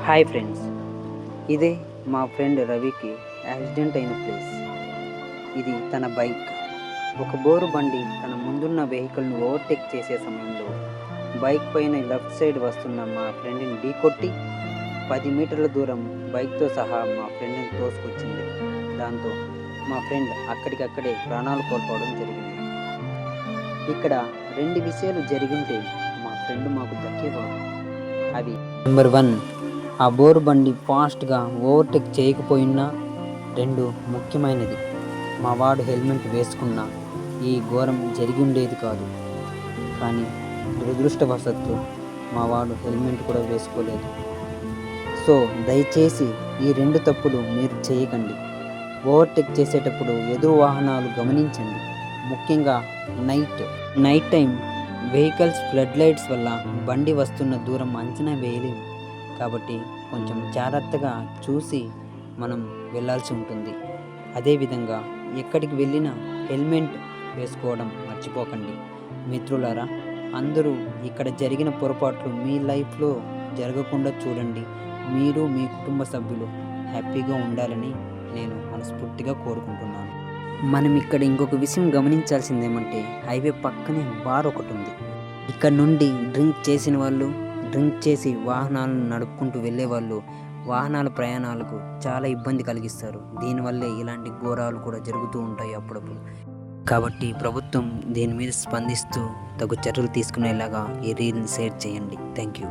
Hi friends, ఇదే మా friend రవికి యాక్సిడెంట్ అయిన ప్లేస్. ఇది తన బైక్. ఒక బోరు బండి తన ముందున్న వెహికల్ను ఓవర్టేక్ చేసే సమయంలో బైక్ పైన లెఫ్ట్ సైడ్ వస్తున్న మా ఫ్రెండ్ని ఢీకొట్టి 10 మీటర్ల దూరం బైక్తో సహా మా ఫ్రెండ్ని తోసుకొచ్చింది. దాంతో మా ఫ్రెండ్ అక్కడికక్కడే ప్రాణాలు కోల్పోవడం జరిగింది. ఇక్కడ 2 విషయాలు జరిగింటే మా ఫ్రెండ్ మాకు దక్కేవాడు. అవి నెంబర్ 1, ఆ బోరు బండి ఫాస్ట్గా ఓవర్టేక్ చేయకపోయినా. 2, ముఖ్యమైనది, మా వాడు హెల్మెట్ వేసుకున్నా ఈ ఘోరం జరిగి ఉండేది కాదు. కానీ దురదృష్టవశాత్తు మా వాడు హెల్మెట్ కూడా వేసుకోలేదు. సో దయచేసి ఈ 2 తప్పులు మీరు చేయకండి. ఓవర్టేక్ చేసేటప్పుడు ఎదురు వాహనాలు గమనించండి. ముఖ్యంగా night time vehicles flood lights వల్ల బండి వస్తున్న దూరం అంచనా వేయలేము. కాబట్టి కొంచెం జాగ్రత్తగా చూసి మనం వెళ్ళాల్సి ఉంటుంది. అదేవిధంగా ఎక్కడికి వెళ్ళినా హెల్మెట్ వేసుకోవడం మర్చిపోకండి. మిత్రులారా, అందరూ ఇక్కడ జరిగిన పొరపాట్లు మీ లైఫ్లో జరగకుండా చూడండి. మీరు మీ కుటుంబ సభ్యులు హ్యాపీగా ఉండాలని నేను మనస్ఫూర్తిగా కోరుకుంటున్నాను. మనం ఇక్కడ ఇంకొక విషయం గమనించాల్సిందేమంటే, హైవే పక్కనే బార్ ఒకటి ఉంది. ఇక్కడ నుండి డ్రింక్ చేసి వాహనాలను నడుపుకుంటూ వెళ్ళే వాళ్ళు వాహనాల ప్రయాణాలకు చాలా ఇబ్బంది కలిగిస్తారు. దీనివల్లే ఇలాంటి ఘోరాలు కూడా జరుగుతూ ఉంటాయి అప్పుడప్పుడు. కాబట్టి ప్రభుత్వం దీని మీద స్పందిస్తూ తగు చర్యలు తీసుకునేలాగా ఈ రీల్ని షేర్ చేయండి. Thank you.